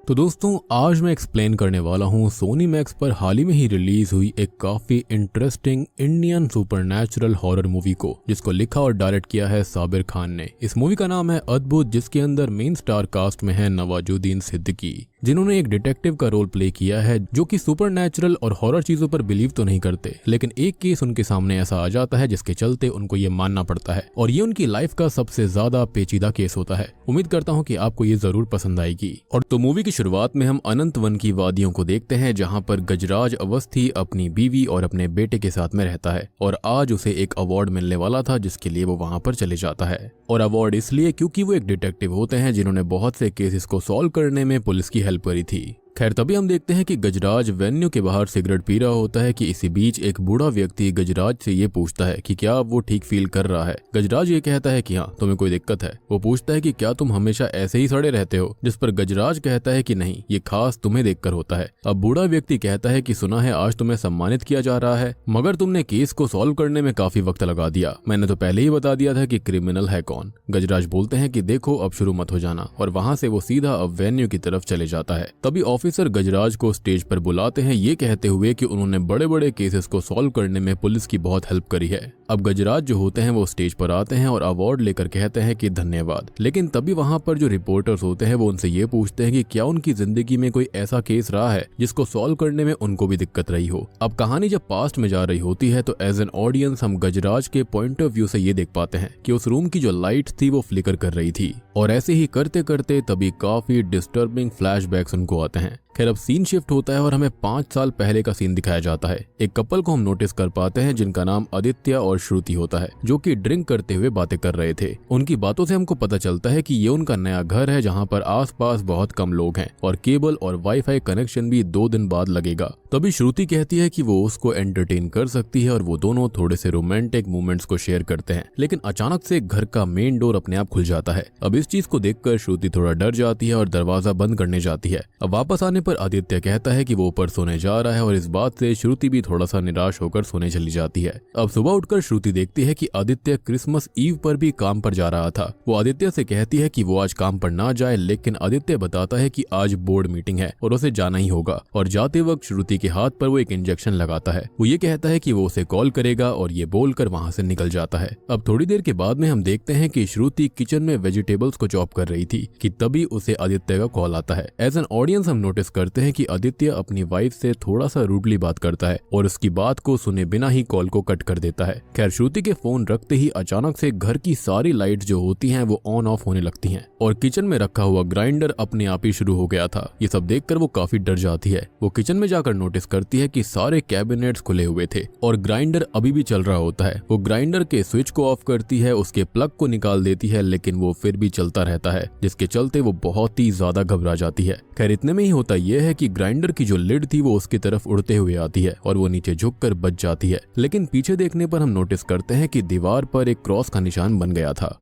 तो दोस्तों आज मैं एक्सप्लेन करने वाला हूँ सोनी मैक्स पर हाल ही में ही रिलीज हुई एक काफी interesting Indian supernatural horror movie को, जिसको लिखा और डायरेक्ट किया है साबिर खान ने। इस मूवी का नाम है अद्भुत, जिसके अंदर मेन स्टार कास्ट में है नवाजुद्दीन सिद्दीकी, जिन्होंने एक डिटेक्टिव का रोल प्ले किया है जो कि सुपरनैचुरल और हॉरर चीजों पर बिलीव तो नहीं करते, लेकिन एक केस उनके सामने ऐसा आ जाता है जिसके चलते उनको ये मानना पड़ता है और ये उनकी लाइफ का सबसे ज्यादा पेचीदा केस होता है। उम्मीद करता हूँ कि आपको ये जरूर पसंद आएगी। और तो मूवी की शुरुआत में हम अनंत वन की वादियों को देखते हैं, जहाँ पर गजराज अवस्थी अपनी बीवी और अपने बेटे के साथ में रहता है और आज उसे एक अवार्ड मिलने वाला था जिसके लिए वो वहाँ पर चले जाता है। और अवार्ड इसलिए क्योंकि वो एक डिटेक्टिव होते हैं जिन्होंने बहुत से केसेस को सॉल्व करने में पुलिस की हेल्प करी थी। खैर तभी हम देखते हैं कि गजराज वेन्यू के बाहर सिगरेट पी रहा होता है कि इसी बीच एक बूढ़ा व्यक्ति गजराज से ये पूछता है कि क्या वो ठीक फील कर रहा है। गजराज ये कहता है कि हाँ, तुम्हें कोई दिक्कत है। वो पूछता है कि क्या तुम हमेशा ऐसे ही सड़े रहते हो, जिस पर गजराज कहता है कि नहीं, ये खास तुम्हें देखकर होता है। अब बूढ़ा व्यक्ति कहता है कि सुना है आज तुम्हें सम्मानित किया जा रहा है, मगर तुमने केस को सॉल्व करने में काफी वक्त लगा दिया। मैंने तो पहले ही बता दिया था कि क्रिमिनल है कौन। गजराज बोलते हैं कि देखो अब शुरू मत हो जाना, और वहां से वो सीधा अब वेन्यू की तरफ चले जाता है। तभी ऑफिसर गजराज को स्टेज पर बुलाते हैं, ये कहते हुए कि उन्होंने बड़े बड़े केसेस को सॉल्व करने में पुलिस की बहुत हेल्प करी है। अब गजराज जो होते हैं वो स्टेज पर आते हैं और अवार्ड लेकर कहते हैं कि धन्यवाद। लेकिन तभी वहां पर जो रिपोर्टर्स होते हैं वो उनसे ये पूछते हैं कि क्या उनकी जिंदगी में कोई ऐसा केस रहा है जिसको सॉल्व करने में उनको भी दिक्कत रही हो। अब कहानी जब पास्ट में जा रही होती है तो एज एन ऑडियंस हम गजराज के पॉइंट ऑफ व्यू से ये देख पाते हैं कि उस रूम की जो लाइट थी वो फ्लिकर कर रही थी, और ऐसे ही करते करते तभी काफी डिस्टर्बिंग फ्लैशबैक्स उनको आते हैं। खैर अब सीन शिफ्ट होता है और हमें 5 साल पहले का सीन दिखाया जाता है। एक कपल को हम नोटिस कर पाते हैं जिनका नाम आदित्य और श्रुति होता है, जो कि ड्रिंक करते हुए बातें कर रहे थे। उनकी बातों से हमको पता चलता है कि ये उनका नया घर है जहाँ पर आसपास बहुत कम लोग हैं और केबल और वाईफाई कनेक्शन भी 2 दिन बाद लगेगा। तभी श्रुति कहती है कि वो उसको एंटरटेन कर सकती है और वो दोनों थोड़े से रोमांटिक मोमेंट्स को शेयर करते हैं। लेकिन अचानक से घर का मेन डोर अपने आप खुल जाता है। अब इस चीज को देखकर श्रुति थोड़ा डर जाती है और दरवाजा बंद करने जाती है। अब वापस आने पर आदित्य कहता है कि वो ऊपर सोने जा रहा है और इस बात से श्रुति भी थोड़ा सा निराश होकर सोने चली जाती है। अब सुबह उठकर श्रुति देखती है कि आदित्य क्रिसमस ईव पर भी काम पर जा रहा था। वो आदित्य से कहती है कि वो आज काम पर ना जाए, लेकिन आदित्य बताता है कि आज बोर्ड मीटिंग है और उसे जाना ही होगा। और जाते वक्त श्रुति के हाथ पर वो एक इंजेक्शन लगाता है। वो ये कहता है कि वो उसे कॉल करेगा और ये बोलकर वहां से निकल जाता है। अब थोड़ी देर के बाद में हम देखते हैं कि श्रुति किचन में वेजिटेबल्स को चॉप कर रही थी कि तभी उसे आदित्य का कॉल आता है। एज एन ऑडियंस हम नोटिस करते हैं कि आदित्य अपनी वाइफ से थोड़ा सा रूडली बात करता है और उसकी बात को सुने बिना ही कॉल को कट कर देता है। खैर श्रुति के फोन रखते ही अचानक से घर की सारी लाइट जो होती हैं वो ऑन ऑफ होने लगती हैं और किचन में रखा हुआ ग्राइंडर अपने आप ही शुरू हो गया था। ये सब देखकर वो काफी डर जाती है। वो किचन में जाकर नोटिस करती है कि सारे कैबिनेट्स खुले हुए थे और ग्राइंडर अभी भी चल रहा होता है। वो ग्राइंडर के स्विच को ऑफ करती है, उसके प्लग को निकाल देती है, लेकिन वो फिर भी चलता रहता है, जिसके चलते वो बहुत ही ज्यादा घबरा जाती है। खैर इतने में ही होता यह है कि ग्राइंडर की जो लिड थी वो उसकी तरफ उड़ते हुए आती है और वो नीचे झुककर बच जाती है। लेकिन पीछे देखने पर हम नोटिस करते हैं कि दीवार पर एक क्रॉस का निशान बन गया था।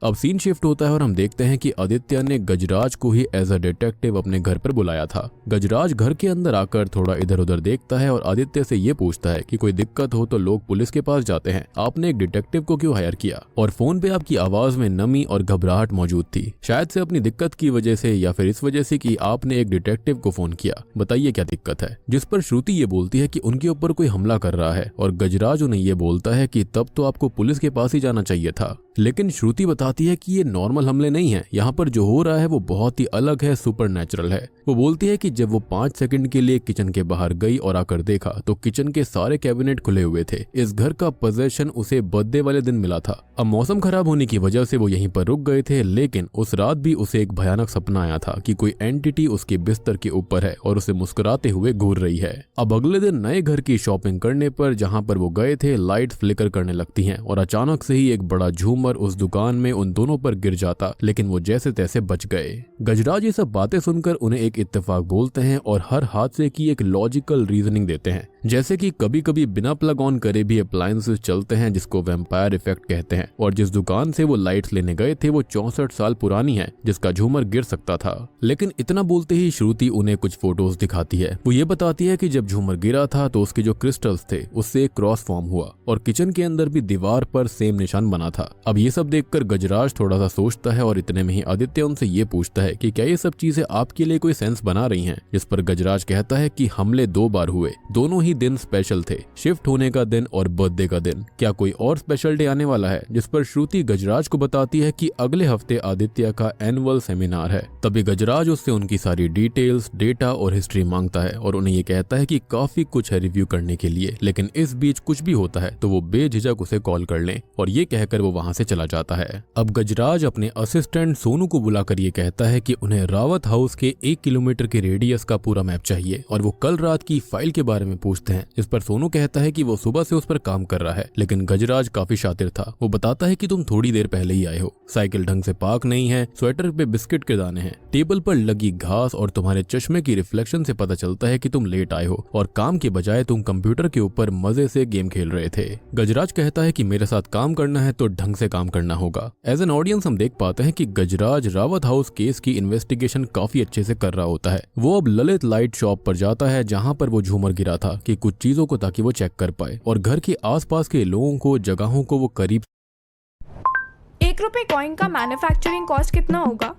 अब सीन शिफ्ट होता है और हम देखते हैं कि आदित्य ने गजराज को ही एज अ डिटेक्टिव अपने घर पर बुलाया था। गजराज घर के अंदर आकर थोड़ा इधर उधर देखता है और आदित्य से ये पूछता है कि कोई दिक्कत हो तो लोग पुलिस के पास जाते हैं, आपने एक डिटेक्टिव को क्यों हायर किया? और फोन पे आपकी आवाज में नमी और घबराहट मौजूद थी, शायद से अपनी दिक्कत की वजह से या फिर इस वजह से कि आपने एक डिटेक्टिव को फोन किया, बताइए क्या दिक्कत है? जिस पर श्रुति ये बोलती है कि उनके ऊपर कोई हमला कर रहा है और गजराज उन्हें ये बोलता है कि तब तो आपको पुलिस के पास ही जाना चाहिए था। लेकिन श्रुति बताती है कि ये नॉर्मल हमले नहीं है, यहाँ पर जो हो रहा है वो बहुत ही अलग है, सुपरनैचुरल है। वो बोलती है कि जब वो 5 सेकंड के लिए किचन के बाहर गई और आकर देखा तो किचन के सारे कैबिनेट खुले हुए थे। इस घर का पोजेशन उसे बर्थडे वाले दिन मिला था। अब मौसम खराब होने की वजह से वो यहीं पर रुक गए थे, लेकिन उस रात भी उसे एक भयानक सपना आया था कि कोई एंटिटी उसके बिस्तर के ऊपर है और उसे मुस्कुराते हुए घूर रही है। अब अगले दिन नए घर की शॉपिंग करने पर जहाँ पर वो गए थे लाइट फ्लिकर करने लगती है और अचानक से ही एक बड़ा झूमर उस दुकान दुकान में उन दोनों पर गिर जाता, लेकिन वो जैसे तैसे बच गए। गजराज ये सब बातें सुनकर उन्हें एक इत्तेफाक बोलते हैं और हर हादसे की एक लॉजिकल रीजनिंग देते हैं, जैसे कि कभी कभी बिना प्लग ऑन करे भी अप्लायंसेस चलते हैं, जिसको वैम्पायर इफेक्ट कहते हैं, और जिस दुकान से वो लाइट्स लेने गए थे वो 64 साल पुरानी है, जिसका झूमर गिर सकता था। लेकिन इतना बोलते ही श्रुति उन्हें कुछ फोटोज दिखाती है। वो ये बताती है कि जब झूमर गिरा था तो उसके जो क्रिस्टल्स थे उससे एक क्रॉस फॉर्म हुआ और किचन के अंदर भी दीवार पर सेम निशान बना था। अब ये सब देखकर गजराज थोड़ा सा सोचता है और इतने में ही आदित्य उनसे ये पूछता है कि क्या ये सब चीजें आपके लिए कोई सेंस बना रही हैं, जिस पर गजराज कहता है कि हमले 2 बार हुए, दोनों ही दिन स्पेशल थे, शिफ्ट होने का दिन और बर्थडे का दिन, क्या कोई और स्पेशल डे आने वाला है। जिस पर श्रुति गजराज को बताती है कि अगले हफ्ते आदित्य का एनुअल सेमिनार है। तभी गजराज उससे उनकी सारी डिटेल्स, डेटा और हिस्ट्री मांगता है और उन्हें ये कहता है कि काफी कुछ है रिव्यू करने के लिए, लेकिन इस बीच कुछ भी होता है तो वो बेझिझक उसे कॉल कर लें, और ये कहकर वो वहां से चला जाता है। अब गजराज अपने असिस्टेंट सोनू को बुलाकर ये कहता है कि उन्हें रावत हाउस के 1 किलोमीटर के रेडियस का पूरा मैप चाहिए और वो कल रात की फाइल के बारे में पूछते हैं। इस पर सोनू कहता है कि वो सुबह से उस पर काम कर रहा है, लेकिन गजराज काफी शातिर था। वो बताता है कि तुम थोड़ी देर पहले ही आए हो, साइकिल ढंग से पार्क नहीं है, स्वेटर पे बिस्किट के दाने हैं, टेबल पर लगी घास और तुम्हारे चश्मे की रिफ्लेक्शन से पता चलता है कि तुम लेट आए हो और काम के बजाय तुम कंप्यूटर के ऊपर मजे से गेम खेल रहे थे। गजराज कहता है कि मेरे साथ काम करना है तो ढंग से काम करना होगा। एज एन ऑडियंस हम देख पाते हैं कि गजराज रावत हाउस केस की इन्वेस्टिगेशन काफी अच्छे से कर रहा होता है। वो अब ललित लाइट शॉप पर जाता है जहाँ पर वो झूमर गिरा था कि कुछ चीजों को ताकि वो चेक कर पाए, और घर के आसपास के लोगों को, जगहों को वो करीब। 1 रुपए कॉइन का मैन्युफैक्चरिंग कॉस्ट कितना होगा?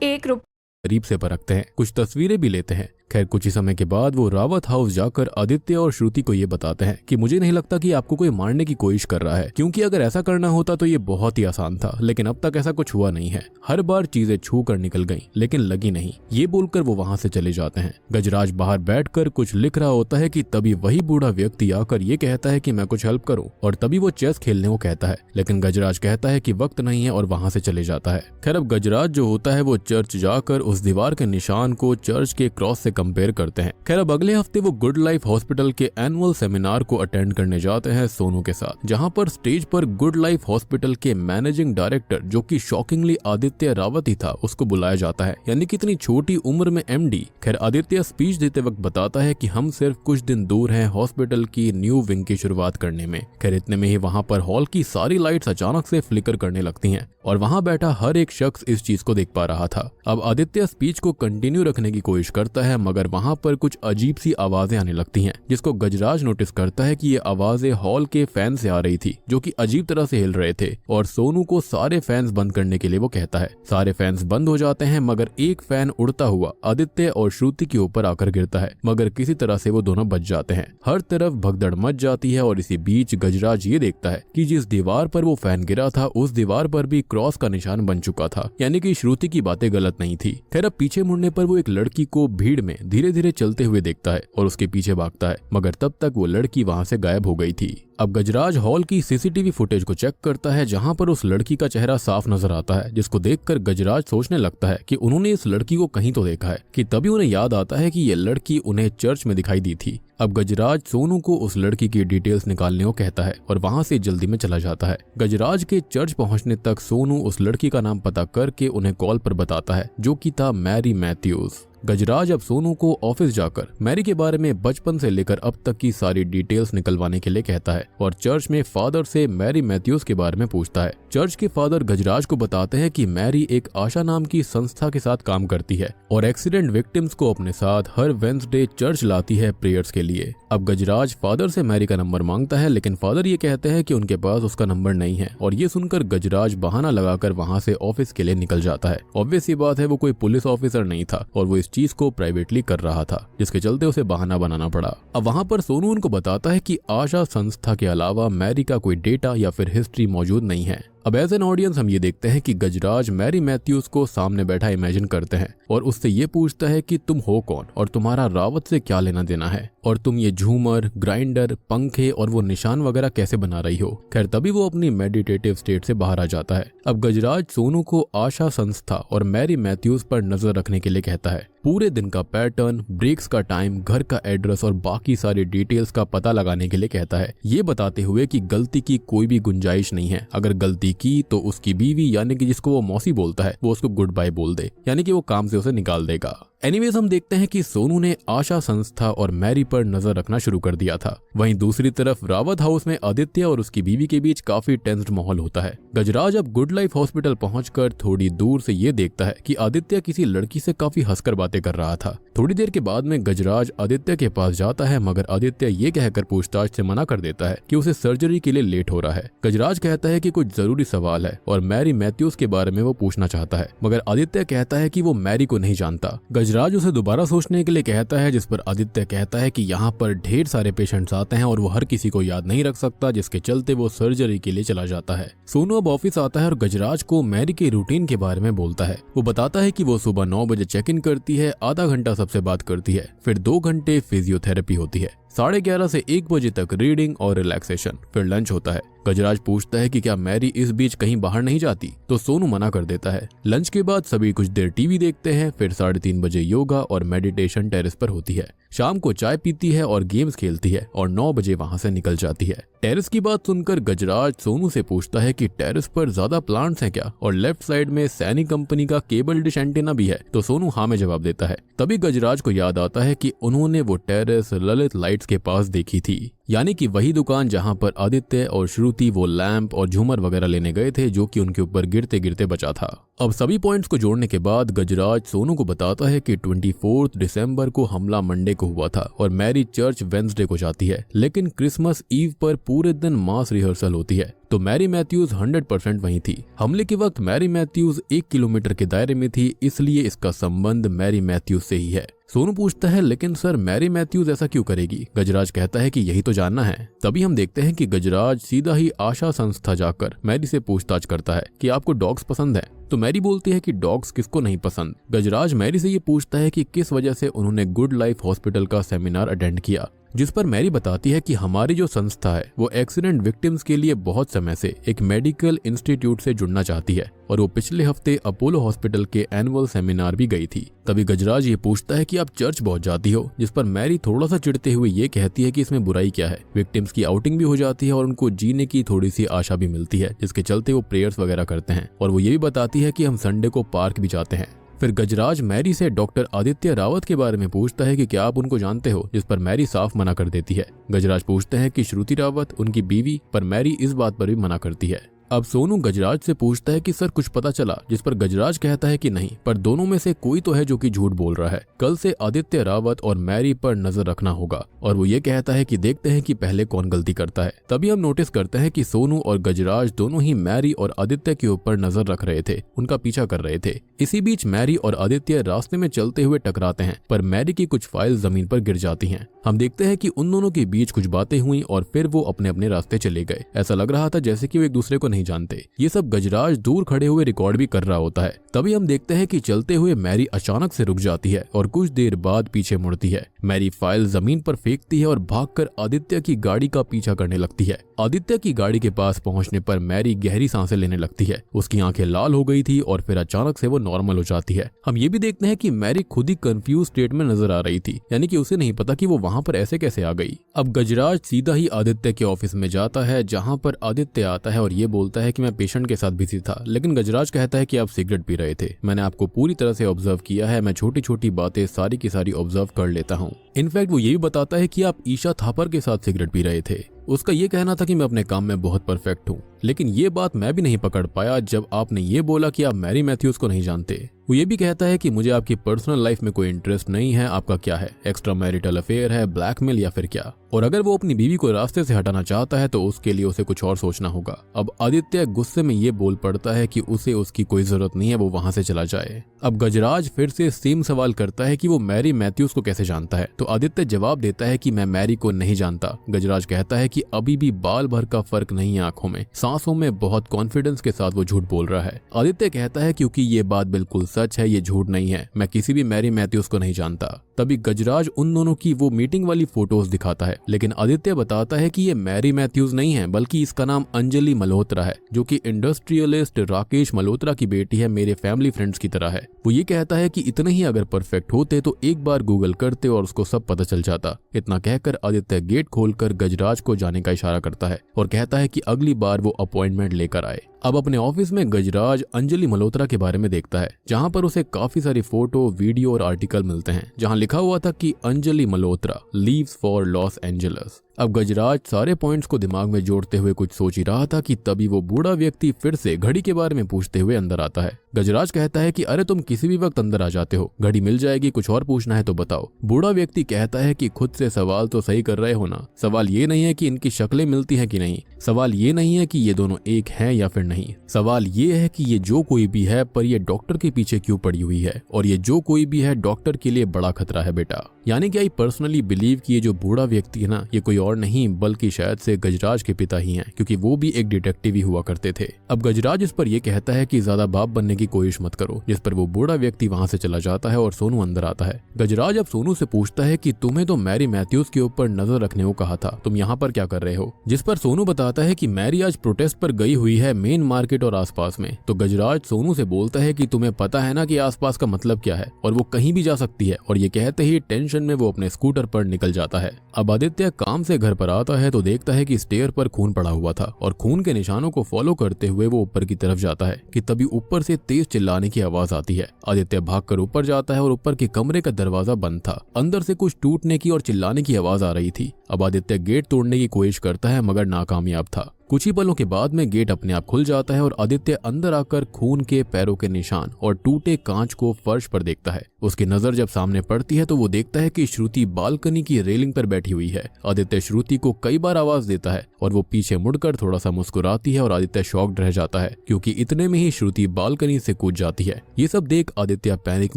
1 रुपए करीब से परखते हैं, कुछ तस्वीरें भी लेते हैं। खैर कुछ ही समय के बाद वो रावत हाउस जाकर आदित्य और श्रुति को ये बताते हैं कि मुझे नहीं लगता कि आपको कोई मारने की कोशिश कर रहा है, क्योंकि अगर ऐसा करना होता तो ये बहुत ही आसान था, लेकिन अब तक ऐसा कुछ हुआ नहीं है। हर बार चीजें छू कर निकल गईं, लेकिन लगी नहीं। ये बोलकर वो वहां से चले जाते हैं। गजराज बाहर बैठकर कुछ लिख रहा होता है कि तभी वही बूढ़ा व्यक्ति आकर ये कहता है कि मैं कुछ हेल्प करूं, और तभी वो चेस खेलने को कहता है, लेकिन गजराज कहता है कि वक्त नहीं है और वहां से चले जाता है। खैर अब गजराज जो होता है वो चर्च जाकर उस दीवार के निशान को चर्च के क्रॉस से कंपेयर करते हैं। खैर अब अगले हफ्ते वो गुड लाइफ हॉस्पिटल के एनुअल सेमिनार को अटेंड करने जाते हैं सोनू के साथ, जहां पर स्टेज पर गुड लाइफ हॉस्पिटल के मैनेजिंग डायरेक्टर, जो कि शॉकिंगली आदित्य रावत ही था, उसको बुलाया जाता है, यानी कि इतनी छोटी उम्र में MD। खैर आदित्य स्पीच देते वक्त बताता है कि हम सिर्फ कुछ दिन दूर हैं हॉस्पिटल की न्यू विंग की शुरुआत करने में। खैर इतने में ही वहां पर हॉल की सारी लाइट्स अचानक से फ्लिकर करने लगती हैं और वहां बैठा हर एक शख्स इस चीज को देख पा रहा था। अब आदित्य स्पीच को कंटिन्यू रखने की कोशिश करता है, मगर वहां पर कुछ अजीब सी आवाजें आने लगती हैं, जिसको गजराज नोटिस करता है कि ये आवाजें हॉल के फैन से आ रही थी, जो कि अजीब तरह से हिल रहे थे, और सोनू को सारे फैंस बंद करने के लिए वो कहता है। सारे फैंस बंद हो जाते हैं, मगर एक फैन उड़ता हुआ आदित्य और श्रुति के ऊपर आकर गिरता है, मगर किसी तरह से वो दोनों बच जाते हैं। हर तरफ भगदड़ मच जाती है और इसी बीच गजराज ये देखता है कि जिस दीवार पर वो फैन गिरा था उस दीवार पर भी क्रॉस का निशान बन चुका था, यानी कि श्रुति की बातें गलत नहीं थी। खैर अब पीछे मुड़ने पर वो एक लड़की को भीड़ में धीरे धीरे चलते हुए देखता है और उसके पीछे भागता है, मगर तब तक वो लड़की वहां से गायब हो गई थी। अब गजराज हॉल की CCTV फुटेज को चेक करता है, जहां पर उस लड़की का चेहरा साफ नजर आता है, जिसको देखकर गजराज सोचने लगता है कि उन्होंने इस लड़की को कहीं तो देखा है, कि तभी उन्हें याद आता है कि ये लड़की उन्हें चर्च में दिखाई दी थी। अब गजराज सोनू को उस लड़की की डिटेल्स निकालने को कहता है और वहां से जल्दी में चला जाता है। गजराज के चर्च पहुंचने तक सोनू उस लड़की का नाम पता करके उन्हें कॉल पर बताता है, जो कि था मैरी मैथ्यूज। गजराज अब सोनू को ऑफिस जाकर मैरी के बारे में बचपन से लेकर अब तक की सारी डिटेल्स निकलवाने के लिए कहता है और चर्च में फादर से मैरी मैथ्यूज के बारे में पूछता है। चर्च के फादर गजराज को बताते हैं कि मैरी एक आशा नाम की संस्था के साथ काम करती है और एक्सीडेंट विक्टिम्स को अपने साथ हर वेडनेसडे चर्च लाती है प्रेयर्स के लिए। अब गजराज फादर से मैरी का नंबर मांगता है, लेकिन फादर ये कहते हैं कि उनके पास उसका नंबर नहीं है, और ये सुनकर गजराज बहाना लगाकर वहां से ऑफिस के लिए निकल जाता है। ऑब्वियस ये बात है, वो कोई पुलिस ऑफिसर नहीं था और वो इस चीज को प्राइवेटली कर रहा था, जिसके चलते उसे बहाना बनाना पड़ा। अब वहां पर सोनू उनको बताता है कि आशा संस्था के अलावा मैरी का कोई डेटा या फिर हिस्ट्री मौजूद नहीं है। अब एज एन ऑडियंस हम ये देखते हैं कि गजराज मैरी मैथ्यूज को सामने बैठा इमेजिन करते हैं और उससे ये पूछता है कि तुम हो कौन और तुम्हारा रावत से क्या लेना देना है और तुम ये झूमर, ग्राइंडर, पंखे और वो निशान वगैरह कैसे बना रही हो। खैर तभी वो अपनी मेडिटेटिव स्टेट से बाहर आ जाता है। अब गजराज सोनू को आशा संस्था और मैरी मैथ्यूज पर नजर रखने के लिए कहता है। पूरे दिन का पैटर्न, ब्रेक्स का टाइम, घर का एड्रेस और बाकी सारी डिटेल्स का पता लगाने के लिए कहता है, ये बताते हुए कि गलती की कोई भी गुंजाइश नहीं है। अगर गलती की तो उसकी बीवी यानी कि जिसको वो मौसी बोलता है वो उसको गुड बाय बोल दे, यानी कि वो काम से उसे निकाल देगा। एनीवेज हम देखते हैं कि सोनू ने आशा संस्था और मैरी पर नजर रखना शुरू कर दिया था। वहीं दूसरी तरफ रावत हाउस में आदित्य और उसकी बीवी के बीच काफी टेंस्ड माहौल होता है। गजराज अब गुड लाइफ हॉस्पिटल पहुंचकर थोड़ी दूर से ये देखता है कि आदित्य किसी लड़की से काफी हंसकर बातें कर रहा था। थोड़ी देर के बाद में गजराज आदित्य के पास जाता है, मगर आदित्य ये कहकर पूछताछ से मना कर देता है कि उसे सर्जरी के लिए लेट हो रहा है। गजराज कहता है कि कुछ जरूरी सवाल है और मैरी मैथ्यूज के बारे में वो पूछना चाहता है, मगर आदित्य कहता है कि वो मैरी को नहीं जानता। गजराज उसे दोबारा सोचने के लिए कहता है, जिस पर आदित्य कहता है कि यहाँ पर ढेर सारे पेशेंट्स आते हैं और वो हर किसी को याद नहीं रख सकता, जिसके चलते वो सर्जरी के लिए चला जाता है। सोनू अब ऑफिस आता है और गजराज को मैरी के रूटीन के बारे में बोलता है। वो बताता है कि वो सुबह 9 बजे चेक इन करती है, आधा घंटा सबसे बात करती है, फिर 2 घंटे फिजियोथेरेपी होती है, 11:30 से 1 बजे तक रीडिंग और रिलैक्सेशन, फिर लंच होता है। गजराज पूछता है कि क्या मैरी इस बीच कहीं बाहर नहीं जाती, तो सोनू मना कर देता है। लंच के बाद सभी कुछ देर टीवी देखते हैं, फिर 3:30 बजे योगा और मेडिटेशन टेरेस पर होती है। शाम को चाय पीती है और गेम्स खेलती है और 9 बजे वहां से निकल जाती है। टेरेस की बात सुनकर गजराज सोनू से पूछता है कि टेरेस पर ज्यादा प्लांट्स हैं क्या और लेफ्ट साइड में सैनी कंपनी का केबल डिश एंटीना भी है, तो सोनू हाँ में जवाब देता है। तभी गजराज को याद आता है कि उन्होंने वो टेरेस ललित लाइट्स के पास देखी थी, यानी कि वही दुकान जहां पर आदित्य और श्रुति वो लैंप और झूमर वगैरह लेने गए थे जो कि उनके ऊपर गिरते गिरते बचा था। अब सभी पॉइंट्स को जोड़ने के बाद गजराज सोनू को बताता है कि 24 दिसंबर को हमला मंडे को हुआ था और मैरी चर्च वेंसडे को जाती है, लेकिन क्रिसमस ईव पर पूरे दिन मास रिहर्सल होती है, तो मैरी मैथ्यूज 100% वहीं थी। हमले के वक्त मैरी मैथ्यूज 1 किलोमीटर के दायरे में थी, इसलिए इसका संबंध मैरी मैथ्यूज से ही है। सोनू पूछता है, लेकिन सर मैरी मैथ्यूज ऐसा क्यों करेगी? गजराज कहता है कि यही तो जानना है। तभी हम देखते हैं कि गजराज सीधा ही आशा संस्था जाकर मैरी से पूछताछ करता है कि आपको डॉग्स पसंद है, तो मैरी बोलती है कि डॉग्स किसको नहीं पसंद। गजराज मैरी से ये पूछता है कि किस वजह से उन्होंने गुड लाइफ हॉस्पिटल का सेमिनार अटेंड किया, जिस पर मैरी बताती है कि हमारी जो संस्था है वो एक्सीडेंट विक्टिम्स के लिए बहुत समय से एक मेडिकल इंस्टीट्यूट से जुड़ना चाहती है और वो पिछले हफ्ते अपोलो हॉस्पिटल के एनुअल सेमिनार भी गई थी। तभी गजराज ये पूछता है कि आप चर्च बहुत जाती हो, जिस पर मैरी थोड़ा सा चिढ़ते हुए ये कहती है कि इसमें बुराई क्या है, विक्टिम्स की आउटिंग भी हो जाती है और उनको जीने की थोड़ी सी आशा भी मिलती है, जिसके चलते वो प्रेयर्स वगैरह करते हैं। और वो ये भी बताती है कि हम संडे को पार्क भी जाते हैं। फिर गजराज मैरी से डॉक्टर आदित्य रावत के बारे में पूछता है कि क्या आप उनको जानते हो, जिस पर मैरी साफ मना कर देती है। गजराज पूछते हैं कि श्रुति रावत उनकी बीवी, पर मैरी इस बात पर भी मना करती है। अब सोनू गजराज से पूछता है कि सर कुछ पता चला, जिस पर गजराज कहता है कि नहीं, पर दोनों में से कोई तो है जो कि झूठ बोल रहा है। कल से आदित्य रावत और मैरी पर नजर रखना होगा। और वो ये कहता है कि देखते हैं कि पहले कौन गलती करता है। तभी हम नोटिस करते हैं कि सोनू और गजराज दोनों ही मैरी और आदित्य के ऊपर नजर रख रहे थे, उनका पीछा कर रहे थे। इसी बीच मैरी और आदित्य रास्ते में चलते हुए टकराते हैं, पर मैरी की कुछ फाइल जमीन पर गिर जाती हैं। हम देखते हैं कि उन दोनों के बीच कुछ बातें हुई और फिर वो अपने अपने रास्ते चले गए। ऐसा लग रहा था जैसे कि वो एक दूसरे को नहीं जानते। ये सब गजराज दूर खड़े हुए रिकॉर्ड भी कर रहा होता है। तभी हम देखते हैं कि चलते हुए मैरी अचानक से रुक जाती है और कुछ देर बाद पीछे मुड़ती है। मैरी फाइल जमीन पर फेंकती है और भागकर आदित्य की गाड़ी का पीछा करने लगती है। आदित्य की गाड़ी के पास पहुंचने पर मैरी गहरी सांसें लेने लगती है। उसकी आंखें लाल हो गई थी और फिर अचानक से वो नॉर्मल हो जाती है। हम ये भी देखते हैं कि मैरी खुद ही कंफ्यूज स्टेट में नजर आ रही थी, यानी कि उसे नहीं पता कि वो वहां पर ऐसे कैसे आ गई। अब गजराज सीधा ही आदित्य के ऑफिस में जाता है, जहां पर आदित्य आता है और ये बोलता है कि मैं पेशेंट के साथ बिजी था, लेकिन गजराज कहता है कि आप सिगरेट पी रहे थे। मैंने आपको पूरी तरह से ऑब्जर्व किया है, मैं छोटी छोटी बातें सारी की सारी ऑब्जर्व कर लेता हूँ। इनफैक्ट वो ये भी बताता है कि आप ईशा थापर के साथ सिगरेट पी रहे थे। उसका ये कहना था कि मैं अपने काम में बहुत परफेक्ट हूँ, लेकिन ये बात मैं भी नहीं पकड़ पाया जब आपने ये बोला कि आप मैरी मैथ्यूज को नहीं जानते। वो ये भी कहता है कि मुझे आपकी पर्सनल लाइफ में कोई इंटरेस्ट नहीं है, आपका क्या है, एक्स्ट्रा मैरिटल अफेयर है, ब्लैकमेल या फिर क्या। और अगर वो अपनी बीवी को रास्ते से हटाना चाहता है तो उसके लिए उसे कुछ और सोचना होगा। अब आदित्य गुस्से में ये बोल पड़ता है कि उसे उसकी कोई जरूरत नहीं है, वो वहां से चला जाए। अब गजराज फिर से सेम सवाल करता है कि वो मैरी मैथ्यूज को कैसे जानता है, तो आदित्य जवाब देता है कि मैं मैरी को नहीं जानता। गजराज कहता है कि अभी भी बाल भर का फर्क नहीं है आंखों में, सांसों में बहुत कॉन्फिडेंस के साथ वो झूठ बोल रहा है। आदित्य कहता है क्योंकि ये बात बिल्कुल सच है, ये झूठ नहीं है, मैं किसी भी मैरी मैथ्यूज को नहीं जानता। तभी गजराज उन दोनों की वो मीटिंग वाली फोटोज दिखाता है, लेकिन आदित्य बताता है कि ये मैरी मैथ्यूज नहीं है, बल्कि इसका नाम अंजलि मल्होत्रा है, जो कि इंडस्ट्रियलिस्ट राकेश मल्होत्रा की बेटी है, मेरे फैमिली फ्रेंड्स की तरह है। वो ये कहता है कि इतने ही अगर परफेक्ट होते तो एक बार गूगल करते और उसको सब पता चल जाता। इतना कहकर आदित्य गेट खोलकर गजराज को जाने का इशारा करता है और कहता है कि अगली बार वो अपॉइंटमेंट लेकर आए। अब अपने ऑफिस में गजराज अंजलि मल्होत्रा के बारे में देखता है, जहां पर उसे काफी सारी फोटो, वीडियो और आर्टिकल मिलते हैं, जहां लिखा हुआ था कि Anjali Malhotra leaves for Los Angeles. अब गजराज सारे पॉइंट्स को दिमाग में जोड़ते हुए कुछ सोच ही रहा था कि तभी वो बूढ़ा व्यक्ति फिर से घड़ी के बारे में पूछते हुए अंदर आता है। गजराज कहता है कि अरे तुम किसी भी वक्त अंदर आ जाते हो, घड़ी मिल जाएगी, कुछ और पूछना है तो बताओ। बूढ़ा व्यक्ति कहता है कि खुद से सवाल तो सही कर रहे हो ना, सवाल ये नहीं है कि इनकी शक्लें मिलती हैं कि नहीं, सवाल ये नहीं है कि ये दोनों एक हैं या फिर नहीं, सवाल ये है कि ये जो कोई भी है पर ये डॉक्टर के पीछे क्यों पड़ी हुई है, और ये जो कोई भी है डॉक्टर के लिए बड़ा खतरा है बेटा। यानी कि आई पर्सनली बिलीव कि ये जो बूढ़ा व्यक्ति है ना, ये कोई और नहीं बल्कि शायद से गजराज के पिता ही हैं, क्योंकि वो भी एक डिटेक्टिव ही हुआ करते थे। अब गजराज इस पर यह कहता है कि ज्यादा बाप बनने की कोशिश मत करो, जिस पर वो बूढ़ा व्यक्ति वहां से चला जाता है और सोनू अंदर आता है। गजराज अब सोनू से पूछता है कि तुम्हें तो मैरी मैथ्यूज के ऊपर नजर रखने को कहा था, तुम यहाँ पर क्या कर रहे हो, जिस पर सोनू बताता है कि मैरी आज प्रोटेस्ट पर गई हुई है मेन मार्केट और आसपास में। तो गजराज सोनू से बोलता है कि तुम्हें पता है ना कि आसपास का मतलब क्या है, और वो कहीं भी जा सकती है, और ये कहते ही टेंशन में वो अपने स्कूटर पर निकल जाता है। अब आदित्य काम से घर पर आता है तो देखता है कि स्टेयर पर खून पड़ा हुआ था, और खून के निशानों को फॉलो करते हुए वो ऊपर की तरफ जाता है कि तभी ऊपर से तेज चिल्लाने की आवाज आती है। आदित्य भागकर ऊपर जाता है और ऊपर के कमरे का दरवाजा बंद था, अंदर से कुछ टूटने की और चिल्लाने की आवाज आ रही थी। अब आदित्य गेट तोड़ने की कोशिश करता है मगर नाकामयाब था। कुछ ही पलों के बाद में गेट अपने आप खुल जाता है और आदित्य अंदर आकर खून के पैरों के निशान और टूटे कांच को फर्श पर देखता है। उसकी नजर जब सामने पड़ती है तो वो देखता है कि श्रुति बालकनी की रेलिंग पर बैठी हुई है। आदित्य श्रुति को कई बार आवाज देता है और वो पीछे मुड़कर थोड़ा सा मुस्कुराती है और आदित्य शॉक्ड रह जाता है, क्योंकि इतने में ही श्रुति बालकनी से कूद जाती है। ये सब देख आदित्य पैनिक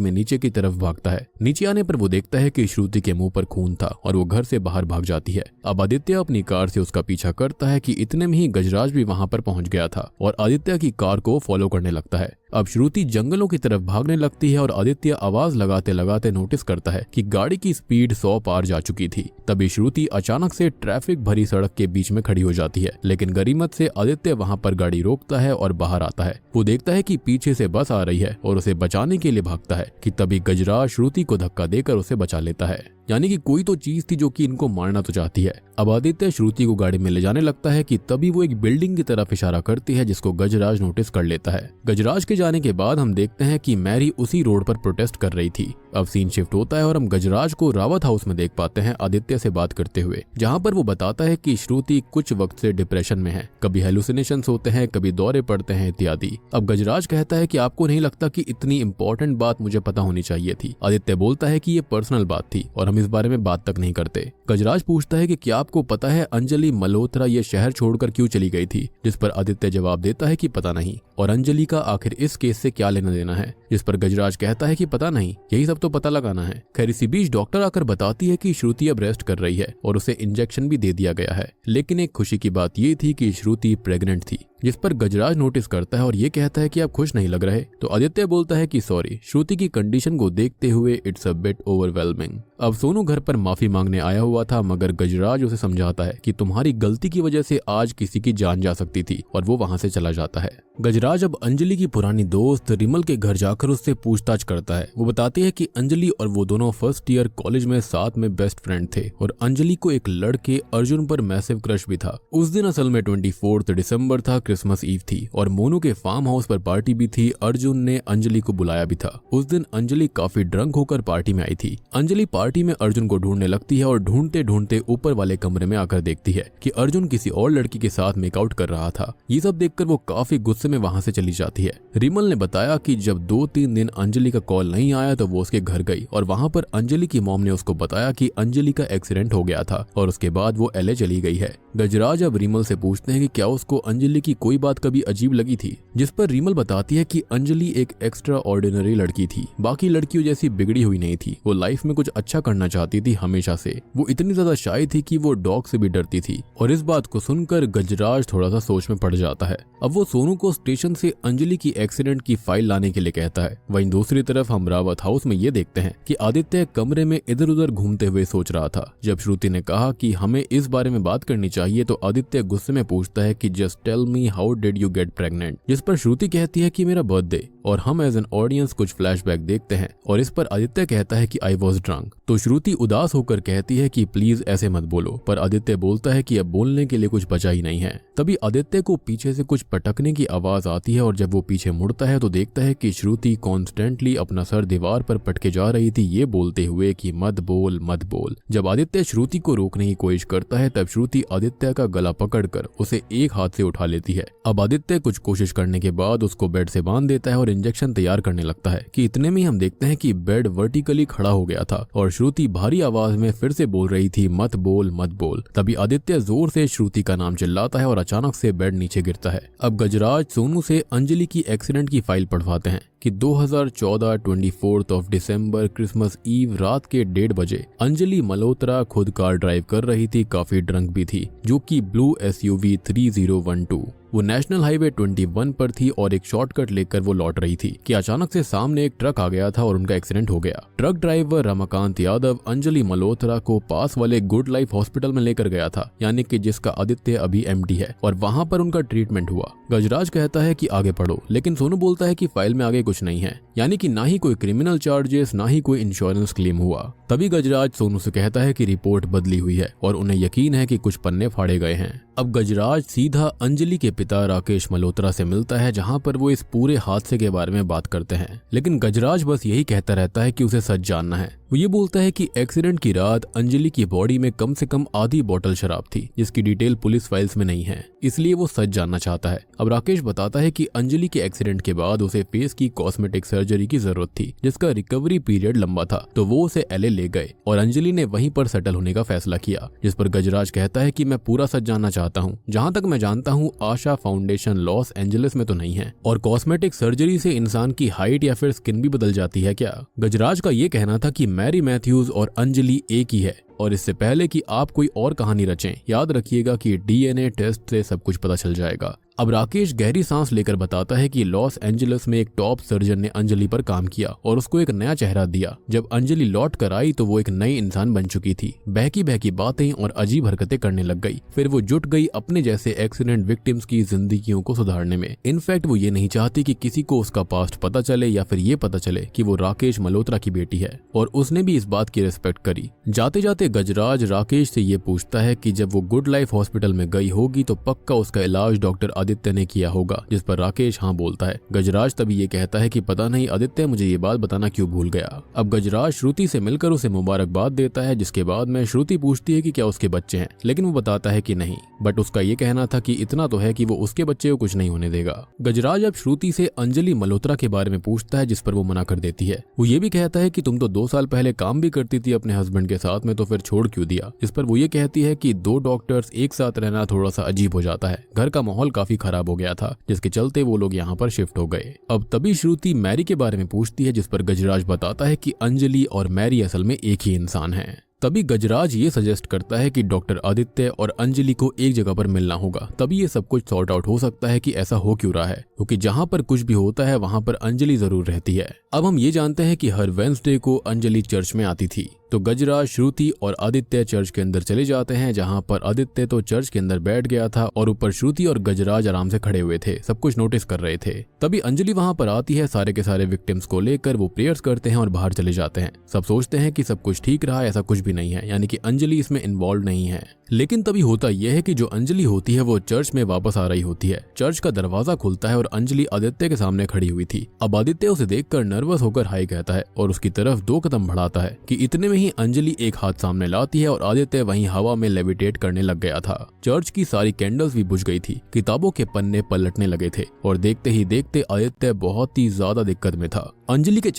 में नीचे की तरफ भागता है। नीचे आने पर वो देखता है कि श्रुति के मुंह पर खून था और वो घर से बाहर भाग जाती है। अब आदित्य अपनी कार से उसका पीछा करता है कि इतने में ही गजराज भी वहां पर पहुंच गया था और आदित्य की कार को फॉलो करने लगता है। अब श्रुति जंगलों की तरफ भागने लगती है और आदित्य आवाज लगाते लगाते नोटिस करता है कि गाड़ी की स्पीड 100 पार जा चुकी थी। तभी श्रुति अचानक से ट्रैफिक भरी सड़क के बीच में खड़ी हो जाती है, लेकिन गरीमत से आदित्य वहां पर गाड़ी रोकता है और बाहर आता है। वो देखता है कि पीछे से बस आ रही है और उसे बचाने के लिए भागता है कि तभी गजराज श्रुति को धक्का देकर उसे बचा लेता है। यानी कि कोई तो चीज थी जो कि इनको मारना तो चाहती है। अब आदित्य श्रुति को गाड़ी में ले जाने लगता है कि तभी वो एक बिल्डिंग की तरफ इशारा करती है, जिसको गजराज नोटिस कर लेता है। गजराज के जाने के बाद हम देखते हैं कि मैरी उसी रोड पर प्रोटेस्ट कर रही थी। अब सीन शिफ्ट होता है और हम गजराज को रावत हाउस में देख पाते हैं आदित्य से बात करते हुए, जहां पर वो बताता है कि श्रुति कुछ वक्त से डिप्रेशन में है, कभी हेलुसिनेशंस होते हैं, कभी दौरे पड़ते हैं इत्यादि। अब गजराज कहता है कि आपको नहीं लगता कि इतनी इंपॉर्टेंट बात मुझे पता होनी चाहिए थी। आदित्य बोलता है कि ये पर्सनल बात थी और हम इस बारे में बात तक नहीं करते। गजराज पूछता है कि क्या आपको पता है अंजलि मल्होत्रा ये शहर छोड़कर क्यों चली गई थी, जिस पर आदित्य जवाब देता है कि पता नहीं, और अंजलि का आखिर इस केस से क्या लेना देना है, जिस पर गजराज कहता है कि पता नहीं, यही सब तो पता लगाना है। खैर इसी बीच डॉक्टर आकर बताती है कि श्रुति अब रेस्ट कर रही है और उसे इंजेक्शन भी दे दिया गया है, लेकिन एक खुशी की बात ये थी कि श्रुति प्रेग्नेंट थी, जिस पर गजराज नोटिस करता है और ये कहता है कि आप खुश नहीं लग रहे। तो आदित्य बोलता है कि सॉरी, श्रुति की कंडीशन को देखते हुए इट्स अ बिट ओवरवेलमिंग। अब सोनू घर पर माफी मांगने आया हुआ था, मगर गजराज उसे समझाता है कि तुम्हारी गलती की वजह से आज किसी की जान जा सकती थी, और वो वहां से चला जाता है। गजराज अब अंजलि की पुरानी दोस्त रिमल के घर जाकर उससे पूछताछ करता है। वो बताती है कि अंजलि और वो दोनों फर्स्ट ईयर कॉलेज में साथ में बेस्ट फ्रेंड थे, और अंजलि को एक लड़के अर्जुन पर मैसिव क्रश भी था। उस दिन असल में 24 दिसंबर था, क्रिसमस ईव थी और मोनू के फार्म हाउस पर पार्टी भी थी। अर्जुन ने अंजलि को बुलाया भी था। उस दिन अंजलि काफी ड्रंक होकर पार्टी में आई थी। अंजलि पार्टी में अर्जुन को ढूंढने लगती है और ढूंढते ढूंढते ऊपर वाले कमरे में आकर देखती है कि अर्जुन किसी और लड़की के साथ मेकआउट कर रहा था। ये सब देखकर वो काफी गुस्से में वहां से चली जाती है। रिमल ने बताया कि जब 2-3 दिन अंजलि का कॉल नहीं आया तो वो उसके घर गई और वहां पर अंजलि की मॉम ने उसको बताया कि अंजलि का एक्सीडेंट हो गया था और उसके बाद वो LA चली गई है। गजराज अब रिमल से पूछते हैं कि क्या उसको अंजलि की कोई बात कभी अजीब लगी थी, जिस पर रिमल बताती है कि अंजलि एक एक्स्ट्रा ऑर्डिनरी लड़की थी, बाकी लड़कियों जैसी बिगड़ी हुई नहीं थी। वो लाइफ में कुछ अच्छा करना चाहती थी हमेशा से। वो इतनी ज्यादा शाय थी कि वो डॉग से भी डरती थी। और इस बात को सुनकर गजराज थोड़ा सा सोच में पड़ जाता है। अब वो सोनू को स्टेशन से अंजलि की एक्सीडेंट की फाइल लाने के लिए कहता है। वहीं दूसरी तरफ हम रावत हाउस में ये देखते हैं कि आदित्य कमरे में इधर उधर घूमते हुए सोच रहा था। जब श्रुति ने कहा कि हमें इस बारे में बात करनी चाहिए तो आदित्य गुस्से में पूछता है कि just tell me how did you get pregnant, जिस पर श्रुति कहती है कि मेरा बर्थडे। और हम एज एन ऑडियंस कुछ फ्लैशबैक देखते हैं और इस पर आदित्य कहता है कि आई वॉज ड्रंक। तो श्रुति उदास होकर कहती है कि प्लीज ऐसे मत बोलो, पर आदित्य बोलता है कि अब बोलने के लिए कुछ बचा ही नहीं है। तभी आदित्य को पीछे से कुछ पटकने की आवाज आती है और जब वो पीछे मुड़ता है तो देखता है कि श्रुति कॉन्स्टेंटली अपना सर दीवार पर पटके जा रही थी, ये बोलते हुए कि मत बोल मत बोल। जब आदित्य श्रुति को रोकने की कोशिश करता है तब श्रुति आदित्य का गला पकड़कर उसे एक हाथ से उठा लेती है। अब आदित्य कुछ कोशिश करने के बाद उसको बेड से बांध देता है और इंजेक्शन तैयार करने लगता है कि इतने में हम देखते हैं कि बेड वर्टिकली खड़ा हो गया था और श्रुति भारी आवाज में फिर से बोल रही थी मत बोल मत बोल। तभी आदित्य जोर से श्रुति का नाम चिल्लाता है और अचानक से बेड नीचे गिरता है। अब गजराज सोनू से अंजलि की एक्सीडेंट की फाइल पढ़वाते हैं कि 2014 24 दिसंबर क्रिसमस ईव रात के 1:30 बजे अंजलि मल्होत्रा खुद कार ड्राइव कर रही थी, काफी ड्रंक भी थी, जो कि ब्लू SUV 3012। वो नेशनल हाईवे 21 पर थी और एक शॉर्टकट लेकर वो लौट रही थी कि अचानक से सामने एक ट्रक आ गया था और उनका एक्सीडेंट हो गया। ट्रक ड्राइवर रमाकांत यादव अंजलि मल्होत्रा को पास वाले गुड लाइफ हॉस्पिटल में लेकर गया था, यानी कि जिसका आदित्य अभी MD है, और वहां पर उनका ट्रीटमेंट हुआ। गजराज कहता है कि आगे पढ़ो, लेकिन सोनू बोलता है कि फाइल में आगे कुछ नहीं है, यानी कि ना ही कोई क्रिमिनल चार्जेस ना ही कोई इंश्योरेंस क्लेम हुआ। तभी गजराज सोनू से कहता है कि रिपोर्ट बदली हुई है और उन्हें यकीन है कि कुछ पन्ने फाड़े गए हैं। अब गजराज सीधा अंजलि के पिता राकेश मल्होत्रा से मिलता है, जहां पर वो इस पूरे हादसे के बारे में बात करते हैं, लेकिन गजराज बस यही कहता रहता है कि उसे सच जानना है। वो ये बोलता है कि एक्सीडेंट की रात अंजलि की बॉडी में कम से कम आधी बोतल शराब थी, जिसकी डिटेल पुलिस फाइल्स में नहीं है, इसलिए वो सच जानना चाहता है। अब राकेश बताता है कि अंजलि के एक्सीडेंट के बाद उसे फेस की कॉस्मेटिक सर्जरी की जरूरत थी, जिसका रिकवरी पीरियड लंबा था, तो वो उसे LA ले गए और अंजलि ने वहीं पर सेटल होने का फैसला किया। जिस पर गजराज कहता है कि मैं पूरा सच जानना चाहता हूँ। जहाँ तक मैं जानता हूँ आशा फाउंडेशन लॉस एंजलिस में तो नहीं है, और कॉस्मेटिक सर्जरी से इंसान की हाइट या फिर स्किन भी बदल जाती है क्या? गजराज का ये कहना था कि मैरी मैथ्यूज और अंजलि एक ही है, और इससे पहले कि आप कोई और कहानी रचें, याद रखिएगा कि DNA टेस्ट से सब कुछ पता चल जाएगा। अब राकेश गहरी सांस लेकर बताता है कि लॉस एंजलिस में एक टॉप सर्जन ने अंजलि पर काम किया और उसको एक नया चेहरा दिया। जब अंजलि लौट कर आई तो वो एक नई इंसान बन चुकी थी, बहकी बहकी बातें और अजीब हरकतें करने लग गई। फिर वो जुट गई अपने जैसे एक्सीडेंट विक्टिम्स की जिंदगियों को सुधारने में। इनफैक्ट वो ये नहीं चाहती कि किसी को उसका पास्ट पता चले या फिर ये पता चले कि वो राकेश मल्होत्रा की बेटी है, और उसने भी इस बात की रिस्पेक्ट करी। जाते जाते गजराज राकेश से ये पूछता है कि जब वो गुड लाइफ हॉस्पिटल में गई होगी तो पक्का उसका इलाज डॉक्टर आदित्य ने किया होगा, जिस पर राकेश हाँ बोलता है। गजराज तभी ये कहता है कि पता नहीं आदित्य मुझे ये बात बताना क्यों भूल गया। अब गजराज श्रुति से मिलकर उसे मुबारकबाद देता है, जिसके बाद में श्रुति पूछती है कि क्या उसके बच्चे हैं, लेकिन वो बताता है कि नहीं, बट उसका ये कहना था कि इतना तो है कि वो उसके बच्चे को कुछ नहीं होने देगा। गजराज अब श्रुति से अंजलि मल्होत्रा के बारे में पूछता है, जिस पर वो मना कर देती है। वो ये भी कहता है कि तुम तो 2 साल पहले काम भी करती थी अपने हस्बैंड के साथ में, तो फिर छोड़ क्यों दिया? इस पर वो ये कहती है कि 2 डॉक्टर्स एक साथ रहना थोड़ा सा अजीब हो जाता है, घर का माहौल काफी खराब हो गया था, जिसके चलते वो लोग यहाँ पर शिफ्ट हो गए। अब तभी श्रुति मैरी के बारे में पूछती है, जिस पर गजराज बताता है कि अंजलि और मैरी असल में एक ही इंसान है। तभी गजराज ये सजेस्ट करता है कि डॉक्टर आदित्य और अंजलि को एक जगह पर मिलना होगा, तभी ये सब कुछ सॉर्ट आउट हो सकता है कि ऐसा हो क्यों रहा है, क्योंकि जहाँ पर कुछ भी होता है वहाँ पर अंजलि जरूर रहती है। अब हम ये जानते हैं कि हर वेडनेसडे को अंजलि चर्च में आती थी। तो गजराज, श्रुति और आदित्य चर्च के अंदर चले जाते हैं, जहाँ पर आदित्य तो चर्च के अंदर बैठ गया था और ऊपर श्रुति और गजराज आराम से खड़े हुए थे, सब कुछ नोटिस कर रहे थे। तभी अंजलि वहां पर आती है, सारे के सारे विक्टिम्स को लेकर वो प्रेयर्स करते हैं और बाहर चले जाते हैं। सब सोचते हैं कि सब कुछ ठीक रहा, ऐसा कुछ भी नहीं है, यानी कि अंजलि इसमें इन्वॉल्व नहीं है। लेकिन तभी होता यह है कि जो अंजलि होती है वो चर्च में वापस आ रही होती है। चर्च का दरवाजा खुलता है और अंजलि आदित्य के सामने खड़ी हुई थी। अब आदित्य उसे देखकर नर्वस होकर हाई कहता है और उसकी तरफ 2 कदम बढ़ाता है कि इतने में ही अंजलि एक हाथ सामने लाती है और आदित्य वहीं हवा में लेविटेट करने लग गया था। चर्च की सारी कैंडल्स भी बुझ गई थी, किताबों के पन्ने पलटने लगे थे और देखते ही देखते आदित्य बहुत ही ज्यादा दिक्कत में था। अंजलि के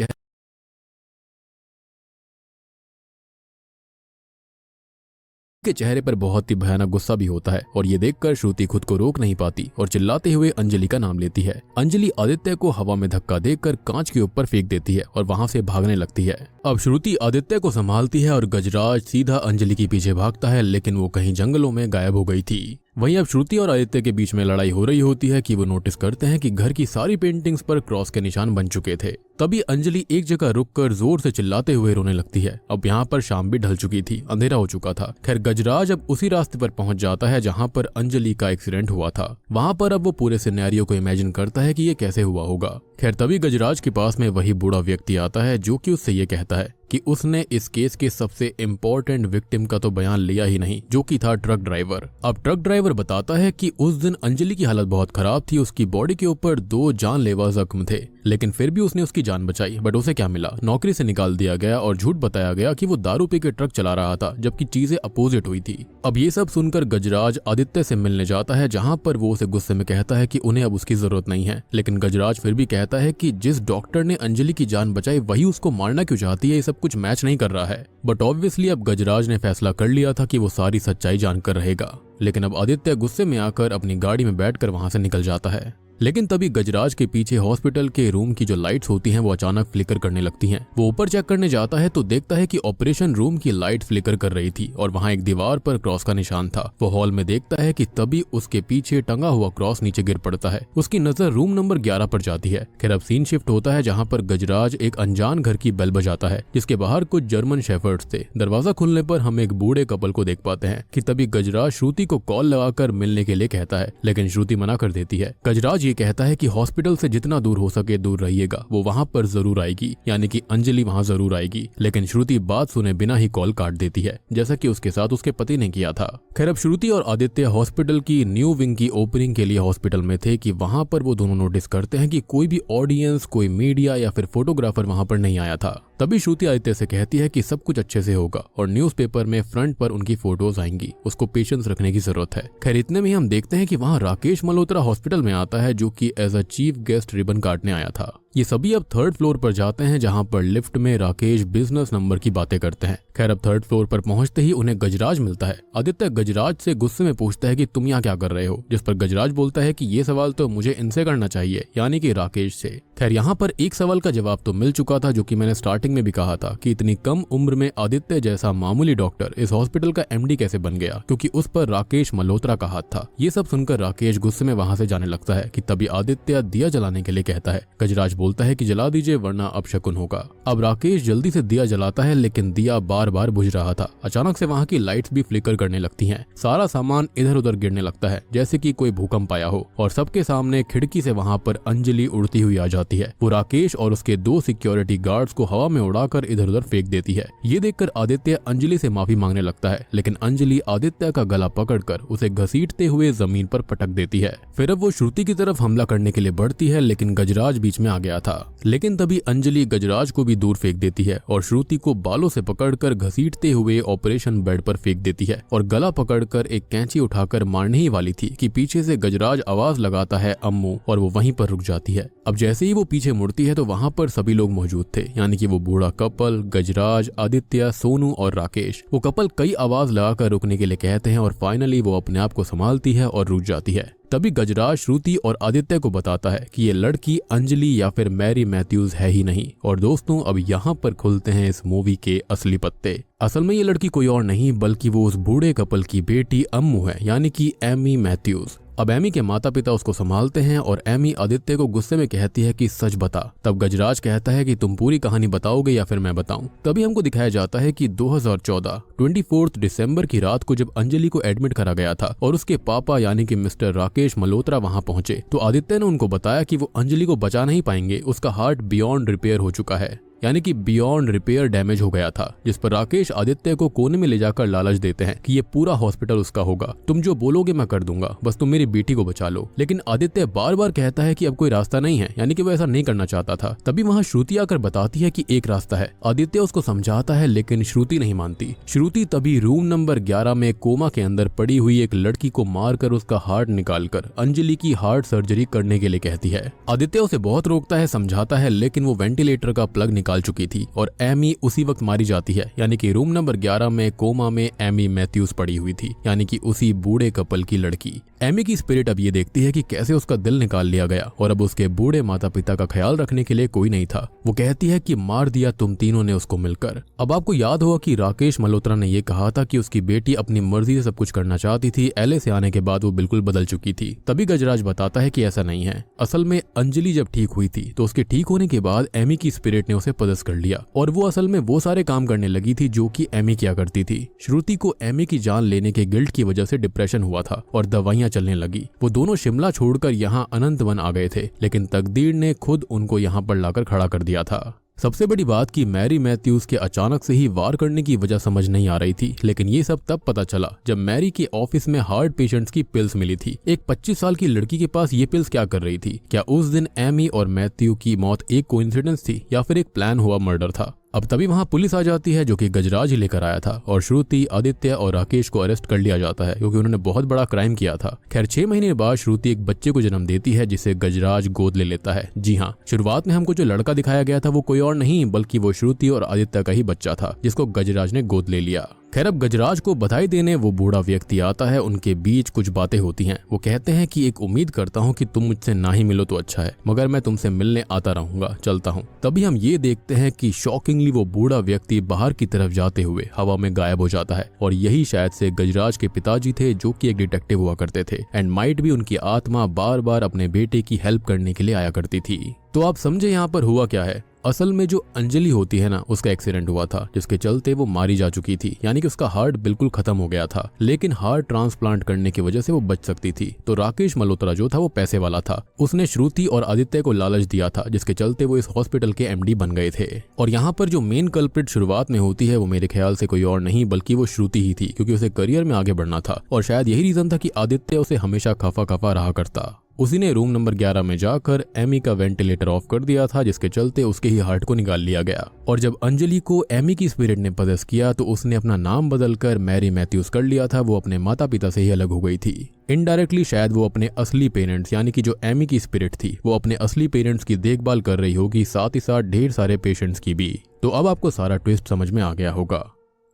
चेहरे पर बहुत ही भयानक गुस्सा भी होता है और ये देखकर श्रुति खुद को रोक नहीं पाती और चिल्लाते हुए अंजलि का नाम लेती है। अंजलि आदित्य को हवा में धक्का देकर कांच के ऊपर फेंक देती है और वहां से भागने लगती है। अब श्रुति आदित्य को संभालती है और गजराज सीधा अंजलि के पीछे भागता है, लेकिन वो कहीं जंगलों में गायब हो गई थी। वहीं अब श्रुति और आदित्य के बीच में लड़ाई हो रही होती है कि वो नोटिस करते हैं कि घर की सारी पेंटिंग्स पर क्रॉस के निशान बन चुके थे। तभी अंजलि एक जगह रुककर जोर से चिल्लाते हुए रोने लगती है। अब यहाँ पर शाम भी ढल चुकी थी, अंधेरा हो चुका था। खैर गजराज अब उसी रास्ते पर पहुंच जाता है जहाँ पर अंजलि का एक्सीडेंट हुआ था। वहां पर अब वो पूरे सिनेरियो को इमेजिन करता है कि ये कैसे हुआ होगा। खैर तभी गजराज के पास में वही बूढ़ा व्यक्ति आता है जो कि उससे ये कहता है कि उसने इस केस के सबसे इम्पोर्टेंट विक्टिम का तो बयान लिया ही नहीं, जो कि था ट्रक ड्राइवर। अब ट्रक ड्राइवर बताता है कि उस दिन अंजलि की हालत बहुत खराब थी, उसकी बॉडी के ऊपर 2 जानलेवा जख्म थे, लेकिन फिर भी उसने उसकी जान बचाई। बट उसे क्या मिला, नौकरी से निकाल दिया गया और झूठ बताया गया कि वो दारू पी के ट्रक चला रहा था, जबकि चीजें अपोजिट हुई थी। अब ये सब सुनकर गजराज आदित्य से मिलने जाता है, जहाँ पर वो उसे गुस्से में कहता है कि उन्हें अब उसकी जरूरत नहीं है। लेकिन गजराज फिर भी कहता है कि जिस डॉक्टर ने अंजलि की जान बचाई वही उसको मारना क्यों चाहती है, ये सब कुछ मैच नहीं कर रहा है। बट ऑब्वियसली अब गजराज ने फैसला कर लिया था कि वो सारी सच्चाई जानकर रहेगा। लेकिन अब आदित्य गुस्से में आकर अपनी गाड़ी में बैठकर वहां से निकल जाता है। लेकिन तभी गजराज के पीछे हॉस्पिटल के रूम की जो लाइट्स होती हैं वो अचानक फ्लिकर करने लगती हैं। वो ऊपर चेक करने जाता है तो देखता है कि ऑपरेशन रूम की लाइट फ्लिकर कर रही थी और वहां एक दीवार पर क्रॉस का निशान था। वो हॉल में देखता है कि तभी उसके पीछे टंगा हुआ क्रॉस नीचे गिर पड़ता है। उसकी नजर रूम नंबर 11 पर जाती है। खैर अब सीन शिफ्ट होता है जहाँ पर गजराज एक अनजान घर की बेल बजाता है, जिसके बाहर कुछ जर्मन शेफर्ड्स थे। दरवाजा खुलने पर हम एक बूढ़े कपल को देख पाते हैं कि तभी गजराज श्रुति को कॉल लगाकर मिलने के लिए कहता है, लेकिन श्रुति मना कर देती है। गजराज ये कहता है कि हॉस्पिटल से जितना दूर हो सके दूर रहिएगा, वो वहां पर जरूर आएगी, यानी कि अंजलि वहां जरूर आएगी। लेकिन श्रुति बात सुने बिना ही कॉल काट देती है, जैसा कि उसके साथ उसके पति ने किया था। खैर अब श्रुति और आदित्य हॉस्पिटल की न्यू विंग की ओपनिंग के लिए हॉस्पिटल में थे कि वहां पर वो दोनों नोटिस करते हैं कि कोई भी ऑडियंस, कोई मीडिया या फिर फोटोग्राफर वहां पर नहीं आया था। तभी श्रुति आदित्य से कहती है कि सब कुछ अच्छे से होगा और न्यूज़पेपर में फ्रंट पर उनकी फोटोज आएंगी, उसको पेशेंस रखने की जरूरत है। खैर इतने में हम देखते हैं कि वहां राकेश मल्होत्रा हॉस्पिटल में आता है, जो कि as a chief guest ribbon काटने आया था। ये सभी अब 3rd फ्लोर पर जाते हैं, जहां पर लिफ्ट में राकेश बिजनेस नंबर की बातें करते हैं। खैर अब 3rd फ्लोर पर पहुंचते ही उन्हें गजराज मिलता है। आदित्य गजराज से गुस्से में पूछता है कि तुम यहाँ क्या कर रहे हो, जिस पर गजराज बोलता है कि ये सवाल तो मुझे इनसे करना चाहिए, यानी कि राकेश से। खैर यहाँ पर एक सवाल का जवाब तो मिल चुका था, जो कि मैंने स्टार्टिंग में भी कहा था कि इतनी कम उम्र में आदित्य जैसा मामूली डॉक्टर इस हॉस्पिटल का MD कैसे बन गया, क्योंकि उस पर राकेश मल्होत्रा का हाथ था। ये सब सुनकर राकेश गुस्से में वहां से जाने लगता है कि तभी आदित्य दिया जलाने के लिए कहता है। गजराज बोलता है कि जला दीजिए वरना अपशकुन होगा। अब राकेश जल्दी से दिया जलाता है, लेकिन दिया बार बार बुझ रहा था। अचानक से वहां की लाइट्स भी फ्लिकर करने लगती हैं। सारा सामान इधर उधर गिरने लगता है, जैसे कि कोई भूकंप आया हो, और सबके सामने खिड़की से वहां पर अंजलि उड़ती हुई आ जाती है। वो राकेश और उसके 2 सिक्योरिटी गार्ड्स को हवा में उड़ाकर इधर उधर फेंक देती है। ये देखकर आदित्य अंजलि से माफी मांगने लगता है, लेकिन अंजलि आदित्य का गला पकड़कर उसे घसीटते हुए जमीन पर पटक देती है। फिर अब वो श्रुति की तरफ हमला करने के लिए बढ़ती है, लेकिन गजराज बीच में आ गया था। लेकिन तभी अंजलि गजराज को भी दूर फेंक देती है और श्रुति को बालों से पकड़कर घसीटते हुए ऑपरेशन बेड पर फेंक देती है और गला पकड़कर एक कैंची उठाकर मारने ही वाली थी कि पीछे से गजराज आवाज लगाता है अम्मू, और वो वहीं पर रुक जाती है। अब जैसे ही वो पीछे मुड़ती है तो वहां पर सभी लोग मौजूद थे, यानी कि वो बूढ़ा कपल, गजराज, आदित्य, सोनू और राकेश। वो कपल कई आवाज लगाकर रुकने के लिए कहते हैं और फाइनली वो अपने आप को संभालती है और रुक जाती है। तभी गजराज श्रुति और आदित्य को बताता है कि ये लड़की अंजलि या फिर मैरी मैथ्यूज है ही नहीं। और दोस्तों अब यहाँ पर खुलते हैं इस मूवी के असली पत्ते। असल में ये लड़की कोई और नहीं बल्कि वो उस बूढ़े कपल की बेटी अम्मू है, यानी कि एमी मैथ्यूज। अब एमी के माता पिता उसको संभालते हैं और एमी आदित्य को गुस्से में कहती है कि सच बता। तब गजराज कहता है कि तुम पूरी कहानी बताओगे या फिर मैं बताऊं। तभी हमको दिखाया जाता है कि 2014 24 दिसंबर की रात को जब अंजलि को एडमिट करा गया था और उसके पापा यानी कि मिस्टर राकेश मल्होत्रा वहां पहुंचे तो आदित्य ने उनको बताया कि वो अंजलि को बचा नहीं पाएंगे, उसका हार्ट बियॉन्ड रिपेयर हो चुका है, यानी कि बियॉन्ड रिपेयर डैमेज हो गया था। जिस पर राकेश आदित्य को कोने में ले जाकर लालच देते हैं कि ये पूरा हॉस्पिटल उसका होगा, तुम जो बोलोगे मैं कर दूंगा, बस तुम मेरी बेटी को बचा लो। लेकिन आदित्य बार बार कहता है कि अब कोई रास्ता नहीं है, यानी कि वो ऐसा नहीं करना चाहता था। तभी वहाँ श्रुति आकर बताती है कि एक रास्ता है। आदित्य उसको समझाता है लेकिन श्रुति नहीं मानती। श्रुति तभी रूम नंबर 11 में कोमा के अंदर पड़ी हुई एक लड़की को मारकर उसका हार्ट निकालकर अंजलि की हार्ट सर्जरी करने के लिए कहती है। आदित्य उसे बहुत रोकता है, समझाता है, लेकिन वो वेंटिलेटर का प्लग निकाल चुकी थी और एमी उसी वक्त मारी जाती है। यानी कि रूम नंबर 11 में कोमा में एमी मैथ्यूज पड़ी हुई थी, यानी कि उसी बूढ़े कपल की लड़की। एमी की स्पिरिट अब ये देखती है कि कैसे उसका दिल निकाल लिया गया और अब उसके बूढ़े माता पिता का ख्याल रखने के लिए कोई नहीं था। वो कहती है कि मार दिया तुम तीनों ने उसको मिलकर। अब आपको याद होगा कि राकेश मल्होत्रा ने यह कहा था कि उसकी बेटी अपनी मर्जी से सब कुछ करना चाहती थी। एलए से आने के बाद वो बिल्कुल बदल चुकी थी। तभी गजराज बताता है कि ऐसा नहीं है। असल में अंजलि जब ठीक हुई थी तो उसके ठीक होने के बाद एमी की स्पिरिट ने उसे पदस्थ कर लिया और वो असल में वो सारे काम करने लगी थी जो कि एमी किया करती थी। श्रुति को एमी की जान लेने के गिल्ट की वजह से डिप्रेशन हुआ था और दवाइयां चलने लगी। वो दोनों शिमला छोड़कर यहाँ अनंतवन आ गए थे, लेकिन तकदीर ने खुद उनको यहाँ पर लाकर खड़ा कर दिया था। सबसे बड़ी बात कि मैरी मैथ्यूज के अचानक से ही वार करने की वजह समझ नहीं आ रही थी, लेकिन ये सब तब पता चला जब मैरी के ऑफिस में हार्ट पेशेंट्स की पिल्स मिली थी। एक 25 साल की लड़की के पास ये पिल्स क्या कर रही थी? क्या उस दिन एमी और मैथ्यू की मौत एक कोइंसिडेंस थी या फिर एक प्लान हुआ मर्डर था? अब तभी वहां पुलिस आ जाती है जो कि गजराज ही लेकर आया था और श्रुति, आदित्य और राकेश को अरेस्ट कर लिया जाता है क्योंकि उन्होंने बहुत बड़ा क्राइम किया था। खैर 6 महीने बाद श्रुति एक बच्चे को जन्म देती है जिसे गजराज गोद ले लेता है। जी हाँ, शुरुआत में हमको जो लड़का दिखाया गया था वो कोई और नहीं बल्कि वो श्रुति और आदित्य का ही बच्चा था जिसको गजराज ने गोद ले लिया। खैर अब गजराज को बधाई देने वो बूढ़ा व्यक्ति आता है। उनके बीच कुछ बातें होती हैं। वो कहते हैं कि एक उम्मीद करता हूँ कि तुम मुझसे ना ही मिलो तो अच्छा है, मगर मैं तुमसे मिलने आता रहूंगा, चलता हूँ। तभी हम ये देखते हैं कि शॉकिंगली वो बूढ़ा व्यक्ति बाहर की तरफ जाते हुए हवा में गायब हो जाता है और यही शायद से गजराज के पिताजी थे जो कि एक डिटेक्टिव हुआ करते थे एंड माइट भी उनकी आत्मा बार बार अपने बेटे की हेल्प करने के लिए आया करती थी। तो आप समझे यहाँ पर हुआ क्या है। असल में जो अंजलि होती है ना, उसका एक्सीडेंट हुआ था जिसके चलते वो मारी जा चुकी थी, यानी कि उसका हार्ट बिल्कुल खत्म हो गया था, लेकिन हार्ट ट्रांसप्लांट करने की वजह से वो बच सकती थी। तो राकेश मल्होत्रा जो था वो पैसे वाला था, उसने श्रुति और आदित्य को लालच दिया था जिसके चलते वो इस हॉस्पिटल के एमडी बन गए थे। और यहाँ पर जो मेन कल्प्रिट शुरुआत में होती है वो मेरे ख्याल से कोई और नहीं बल्कि वो श्रुति ही थी, क्योंकि उसे करियर में आगे बढ़ना था और शायद यही रीजन था कि आदित्य उसे हमेशा खफा खफा रहा करता। उसी ने रूम नंबर 11 में जाकर एमी का वेंटिलेटर ऑफ कर दिया था जिसके चलते उसके ही हार्ट को निकाल लिया गया। और जब अंजलि को एमी की स्पिरिट ने पदस्थ किया तो उसने अपना नाम बदलकर मैरी मैथ्यूज कर लिया था। वो अपने माता पिता से ही अलग हो गई थी। इनडायरेक्टली शायद वो अपने असली पेरेंट्स यानी कि जो एमी की स्पिरिट थी वो अपने असली पेरेंट्स की देखभाल कर रही होगी, साथ ही साथ ढेर सारे पेशेंट्स की भी। तो अब आपको सारा ट्विस्ट समझ में आ गया होगा।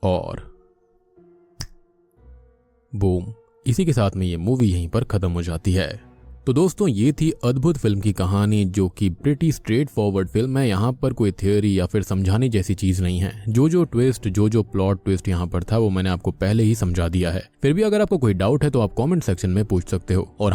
और बूम, इसी के साथ में ये मूवी यहीं पर खत्म हो जाती है। तो दोस्तों ये थी अद्भुत फिल्म की कहानी जो कि प्रिटी स्ट्रेट फॉरवर्ड फिल्म है। यहाँ पर कोई थ्योरी या फिर समझाने जैसी चीज नहीं है। जो ट्विस्ट जो प्लॉट ट्विस्ट यहाँ पर था वो मैंने आपको पहले ही समझा दिया है। फिर भी अगर आपको कोई डाउट है तो आप कमेंट सेक्शन में पूछ सकते हो। और